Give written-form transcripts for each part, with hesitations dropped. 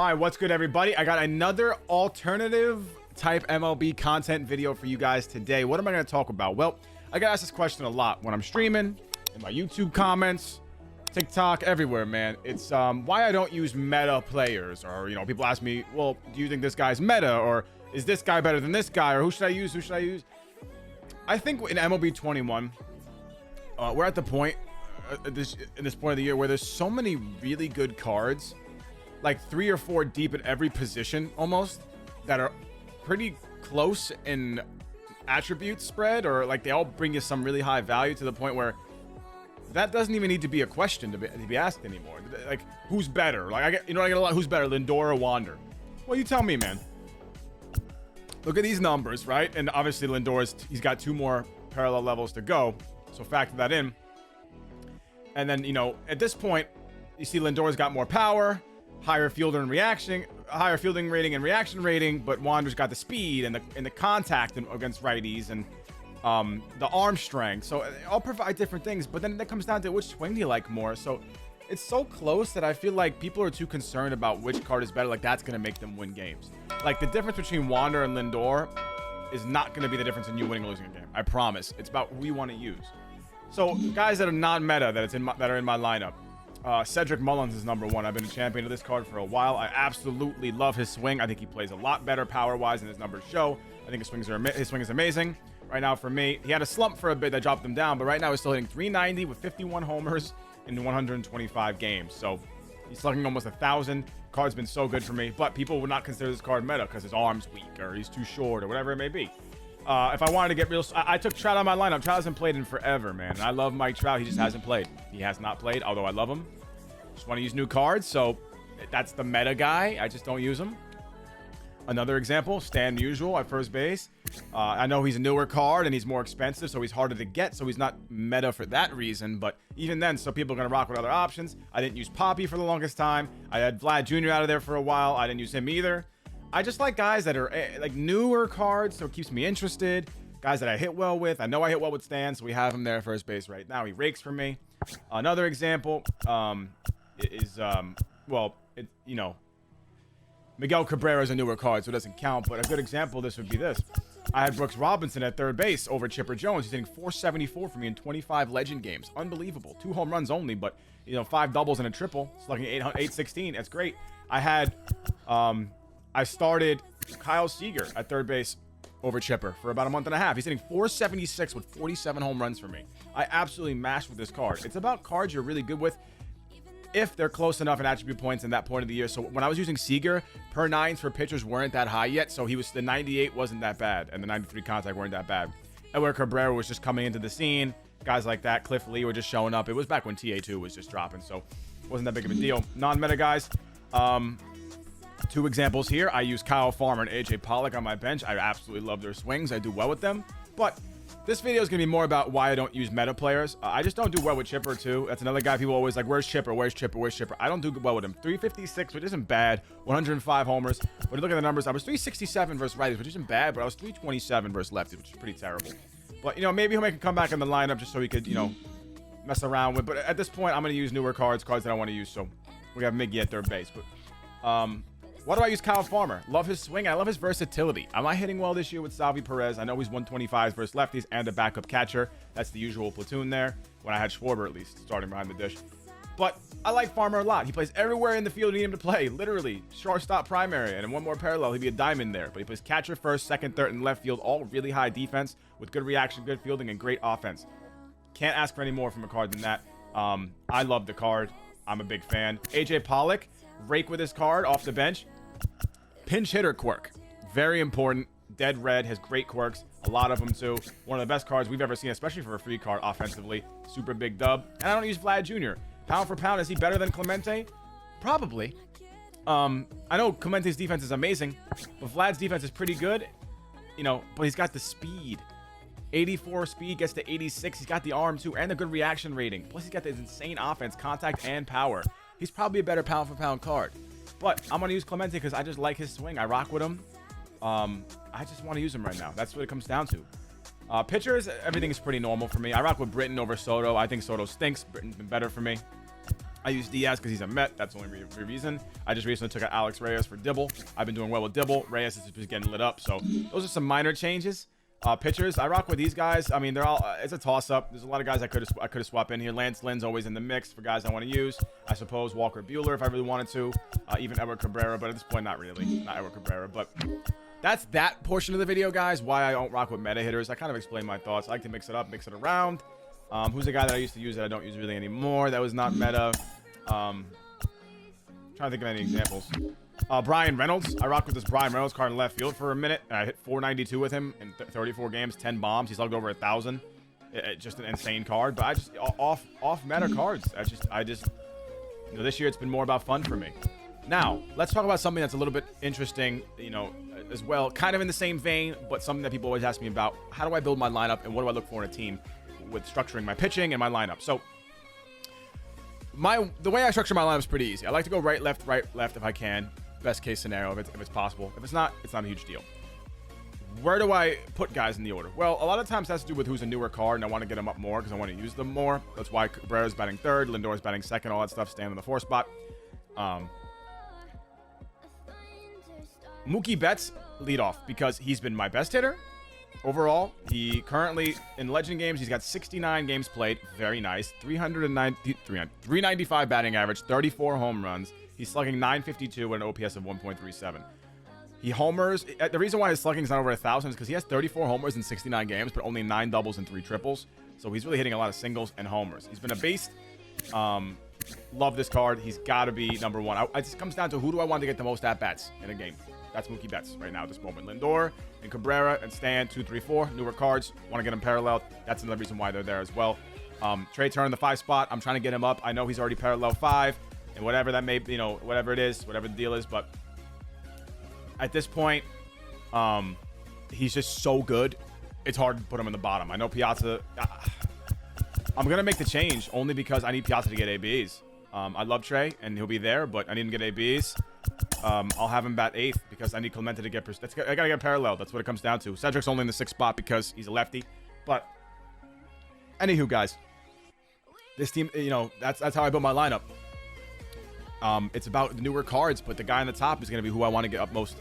All right, what's good, everybody? I got another alternative type MLB content video for you guys today. What am I going to talk about? Well, I get asked this question a lot when I'm streaming, in my YouTube comments, TikTok, everywhere, man. It's why I don't use meta players, or people ask me, well, do you think this guy's meta, or is this guy better than this guy, or who should I use? Who should I use? I think in MLB 21, we're at the point in this point of the year where there's so many really good cards, like 3 or 4 deep at every position almost, that are pretty close in attribute spread, or like they all bring you some really high value to the point where that doesn't even need to be a question to be asked anymore. Like, who's better? Like, I get a lot. Who's better, Lindor or Wander? Well, you tell me, man. Look at these numbers, right? And obviously he's got 2 more parallel levels to go, so factor that in. And then at this point, you see Lindor's got more power, higher fielding rating and reaction rating, but Wander's got the speed and the contact against righties and the arm strength. So they all provide different things, but then that comes down to which swing do you like more. So it's so close that I feel like people are too concerned about which card is better. Like, that's going to make them win games. Like, the difference between Wander and Lindor is not going to be the difference in you winning or losing a game. I promise. It's about who you want to use. So guys that are non-meta that are in my lineup. Cedric Mullins is number 1. I've been a champion of this card for a while. I absolutely love his swing. I think he plays a lot better power-wise than his numbers show. I think his swing is amazing. Right now, for me, he had a slump for a bit that dropped him down, but right now he's still hitting 390 with 51 homers in 125 games. So he's slugging almost 1,000. Card's been so good for me, but people would not consider this card meta because his arm's weak or he's too short or whatever it may be. If I wanted to get real, I took Trout on my lineup. Trout hasn't played in forever, man. And I love Mike Trout. He just hasn't played. He has not played, although I love him. Just want to use new cards, so that's the meta guy. I just don't use him. Another example, Stan Musial at first base. I know he's a newer card and he's more expensive, so he's harder to get, so he's not meta for that reason. But even then, so people are going to rock with other options. I didn't use Poppy for the longest time. I had Vlad Jr. out of there for a while. I didn't use him either. I just like guys that are like newer cards, so it keeps me interested. Guys that I hit well with. I know I hit well with Stan, so we have him there at first base right now. He rakes for me. Another example is Miguel Cabrera is a newer card, so it doesn't count. But a good example of this would be this. I had Brooks Robinson at third base over Chipper Jones. He's hitting 474 for me in 25 Legend games. Unbelievable. 2 home runs only, but 5 doubles and a triple. Slugging 816. That's great. I started Kyle Seeger at third base over Chipper for about a month and a half. He's hitting 476 with 47 home runs for me. I absolutely mashed with this card. It's about cards you're really good with if they're close enough in attribute points in that point of the year. So when I was using Seeger, per 9s for pitchers weren't that high yet, so the 98 wasn't that bad, and the 93 contact weren't that bad. And where Cabrera was just coming into the scene, guys like that, Cliff Lee were just showing up. It was back when TA2 was just dropping, so it wasn't that big of a deal. Non-meta guys, 2 examples here. I use Kyle Farmer and AJ Pollock on my bench. I absolutely love their swings. I do well with them, but this video is going to be more about why I don't use meta players. I just don't do well with Chipper, too. That's another guy people always like, where's Chipper? Where's Chipper? Where's Chipper? I don't do well with him. 356, which isn't bad. 105 homers. But you look at the numbers, I was 367 versus righties, which isn't bad, but I was 327 versus lefties, which is pretty terrible. But, maybe he'll make a comeback in the lineup just so he could, mess around with. But at this point, I'm going to use newer cards that I want to use. So we have Miggy at third base. But, why do I use Kyle Farmer? Love his swing. I love his versatility. Am I hitting well this year with Salvi Perez? I know he's 125s versus lefties and a backup catcher. That's the usual platoon there. When I had Schwarber, at least, starting behind the dish. But I like Farmer a lot. He plays everywhere in the field you need him to play. Literally, shortstop, primary, and in one more parallel, he'd be a diamond there. But he plays catcher first, second, third, and left field. All really high defense with good reaction, good fielding, and great offense. Can't ask for any more from a card than that. I love the card. I'm a big fan. AJ Pollock, rake with his card off the bench. Pinch hitter quirk, very important. Dead red has great quirks, a lot of them too. One of the best cards we've ever seen, especially for a free card offensively. Super big dub. And I don't use Vlad Jr. Pound for pound, is he better than Clemente? Probably. I know Clemente's defense is amazing, but Vlad's defense is pretty good, but he's got the speed. 84 speed, gets to 86. He's got the arm too, and the good reaction rating. Plus he's got this insane offense, contact, and power. He's probably a better pound for pound card. But I'm going to use Clemente because I just like his swing. I rock with him. I just want to use him right now. That's what it comes down to. Pitchers, everything is pretty normal for me. I rock with Britton over Soto. I think Soto stinks. Britton's been better for me. I use Diaz because he's a Met. That's the only reason. I just recently took out Alex Reyes for Dibble. I've been doing well with Dibble. Reyes is just getting lit up. So those are some minor changes. Pitchers, I rock with these guys. I mean, they're all, it's a toss-up. There's a lot of guys I could have swapped in here. Lance Lynn's always in the mix for guys I want to use. I suppose Walker Buehler if I really wanted to. Even Edward Cabrera, but at this point, not really. Not Edward Cabrera, but that's that portion of the video, guys. Why I don't rock with meta hitters. I kind of explained my thoughts. I like to mix it up, mix it around. Who's a guy that I used to use that I don't use really anymore? That was not meta. Trying to think of any examples. Brian Reynolds. I rocked with this Brian Reynolds card in left field for a minute. And I hit 492 with him in 34 games, 10 bombs. He's logged over 1,000. Just an insane card. But I just off meta cards. I just you know, this year it's been more about fun for me. Now let's talk about something that's a little bit interesting, you know, as well. Kind of in the same vein, but something that people always ask me about. How do I build my lineup and what do I look for in a team with structuring my pitching and my lineup? So the way I structure my lineup is pretty easy. I like to go right, left if I can. Best case scenario, if it's possible. If it's not a huge deal. Where do I put guys in the order? Well, a lot of times that's to do with who's a newer card, and I want to get them up more because I want to use them more. That's why Cabrera's batting third, Lindor's batting second, all that stuff, staying in the 4 spot. Mookie Betts lead off because he's been my best hitter overall. He currently in Legend games, he's got 69 games played, very nice. 395 batting average, 34 home runs. He's slugging 952 with an OPS of 1.37. He homers. The reason why his slugging is not over 1,000 is because he has 34 homers in 69 games, but only 9 doubles and 3 triples. So he's really hitting a lot of singles and homers. He's been a beast. Love this card. He's got to be number one. It just comes down to who do I want to get the most at-bats in a game. That's Mookie Betts right now at this moment. Lindor and Cabrera and Stan, 2, 3, 4. Newer cards. Want to get them parallel. That's another reason why they're there as well. Trey Turner in the 5 spot. I'm trying to get him up. I know he's already parallel 5. And whatever that may, you know, whatever it is, whatever the deal is. But at this point, he's just so good. It's hard to put him in the bottom. I know Piazza. I'm going to make the change only because I need Piazza to get ABs. I love Trey, and he'll be there, but I need him to get ABs. I'll have him bat 8th because I need Clemente to get... I got to get parallel. That's what it comes down to. Cedric's only in the 6th spot because he's a lefty. But anywho, guys, this team, you know, that's how I build my lineup. It's about the newer cards, but the guy on the top is going to be who I want to get up most.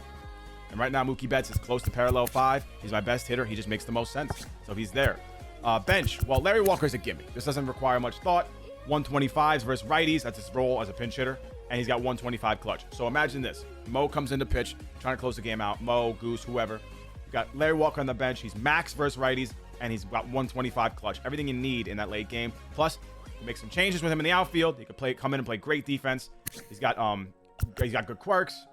And right now, Mookie Betts is close to parallel 5. He's my best hitter. He just makes the most sense. So he's there. Bench. Well, Larry Walker's a gimme. This doesn't require much thought. 125s versus righties. That's his role as a pinch hitter. And he's got 125 clutch. So imagine this. Mo comes into pitch, trying to close the game out. Mo, Goose, whoever. You got Larry Walker on the bench. He's max versus righties, and he's got 125 clutch. Everything you need in that late game. Plus, you make some changes with him in the outfield. He could come in and play great defense. He's got good quirks.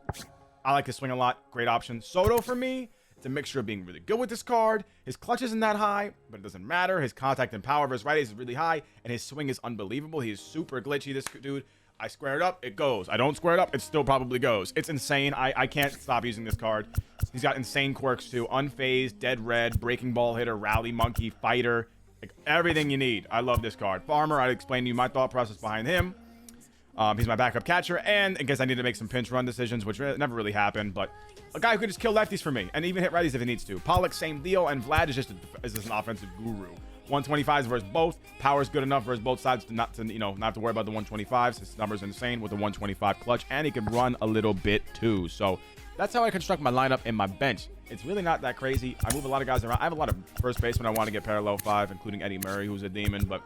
I like his swing a lot. Great option. Soto for me, it's a mixture of being really good with this card. His clutch isn't that high, but it doesn't matter. His contact and power versus righties is really high, and his swing is unbelievable. He is super glitchy, this dude. I square it up, it goes. I don't square it up, it still probably goes. It's insane. I can't stop using this card. He's got insane quirks too. Unfazed, dead red, breaking ball hitter, rally monkey, fighter. Like everything you need. I love this card. Farmer, I explained to you my thought process behind him. He's my backup catcher, and I guess I need to make some pinch run decisions, which never really happened, but a guy who could just kill lefties for me and even hit righties if he needs to. Pollock, same deal, and Vlad is just an offensive guru. 125s versus both. Power's good enough versus both sides to not have to worry about the 125s. His number's insane with the 125 clutch, and he can run a little bit too. So that's how I construct my lineup and my bench. It's really not that crazy. I move a lot of guys around. I have a lot of first basemen I want to get parallel 5, including Eddie Murray, who's a demon, but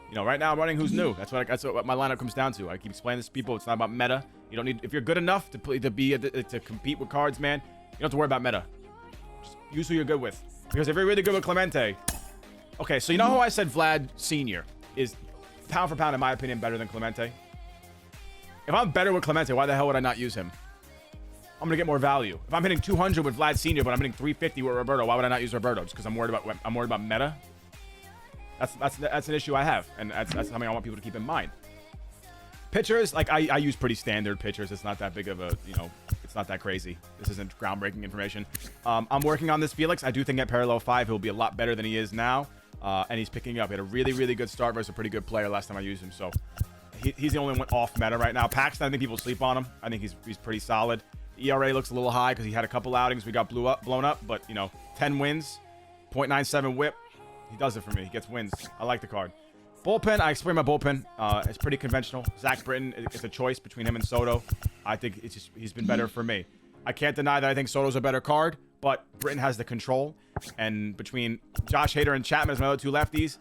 you know, right now I'm running who's new. That's what my lineup comes down to. I keep explaining this to people. It's not about meta. You don't need, if you're good enough to compete with cards, man, you don't have to worry about meta. Just use who you're good with. Because if you're really good with Clemente, okay, so you know how I said Vlad Senior is pound for pound, in my opinion, better than Clemente? If I'm better with Clemente, why the hell would I not use him? I'm gonna get more value. If I'm hitting 200 with Vlad Senior, but I'm hitting 350 with Roberto, why would I not use Roberto? Just because I'm worried about meta. That's an issue I have, and that's something I want people to keep in mind. Pitchers, like I use pretty standard pitchers. It's not that big of a, you know, it's not that crazy. This isn't groundbreaking information. I'm working on this Felix. I do think at parallel 5 he'll be a lot better than he is now, and he's picking up. He had a really, really good start versus a pretty good player last time I used him. So he's the only one off meta right now. Paxton, I think people sleep on him. I think he's pretty solid. ERA looks a little high because he had a couple outings. We got blown up, but you know, 10 wins, .97 WHIP. He does it for me. He gets wins. I like the card. Bullpen, I explained my bullpen. It's pretty conventional. Zach Britton is a choice between him and Soto. I think it's just he's been better for me. I can't deny that I think Soto's a better card, but Britton has the control. And between Josh Hader and Chapman as my other two lefties,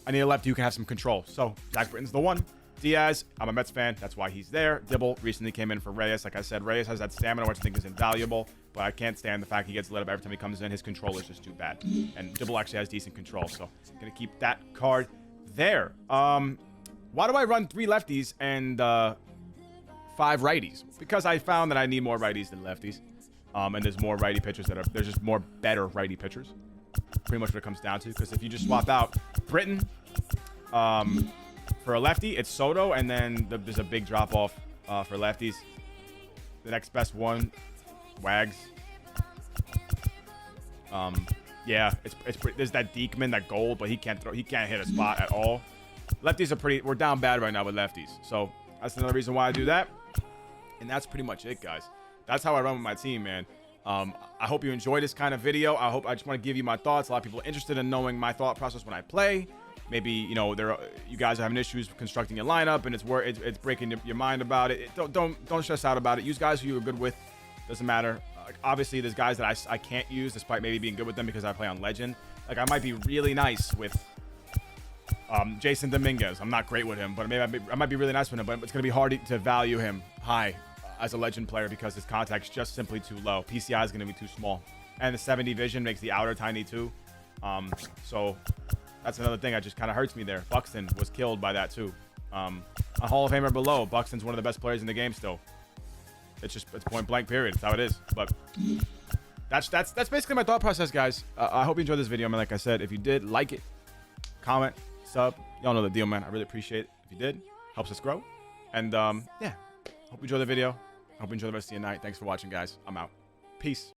I need a lefty who can have some control. So Zach Britton's the one. Diaz, I'm a Mets fan. That's why he's there. Dibble recently came in for Reyes. Like I said, Reyes has that stamina, which I think is invaluable, but I can't stand the fact he gets lit up every time he comes in. His control is just too bad. And Dibble actually has decent control, so I'm going to keep that card there. Why do I run 3 lefties and 5 righties? Because I found that I need more righties than lefties. And there's more righty pitchers there's just more better righty pitchers. Pretty much what it comes down to. Because if you just swap out Britton, for a lefty, it's Soto, and then there's a big drop-off for lefties. The next best one, Wags. Yeah, there's that Diekman, that gold, but he can't hit a spot at all. Lefties we're down bad right now with lefties. So that's another reason why I do that. And that's pretty much it, guys. That's how I run with my team, man. I hope you enjoy this kind of video. I just want to give you my thoughts. A lot of people are interested in knowing my thought process when I play. Maybe, you know, you guys are having issues constructing your lineup, and it's breaking your mind about it. Don't stress out about it. Use guys who you're good with. Doesn't matter. Obviously, there's guys that I can't use, despite maybe being good with them because I play on Legend. Like, I might be really nice with Jason Dominguez. I'm not great with him, but maybe I might be really nice with him. But it's going to be hard to value him high as a Legend player because his contact's just simply too low. PCI is going to be too small, and the 70 vision makes the outer tiny too. So that's another thing that just kind of hurts me there. Buxton was killed by that too. A Hall of Famer below. Buxton's one of the best players in the game still. It's point blank period. That's how it is. But that's basically my thought process, guys. I hope you enjoyed this video. I mean, like I said, if you did, like it, comment, sub. Y'all know the deal, man. I really appreciate it. If you did, helps us grow. And yeah, hope you enjoy the video. Hope you enjoy the rest of your night. Thanks for watching, guys. I'm out. Peace.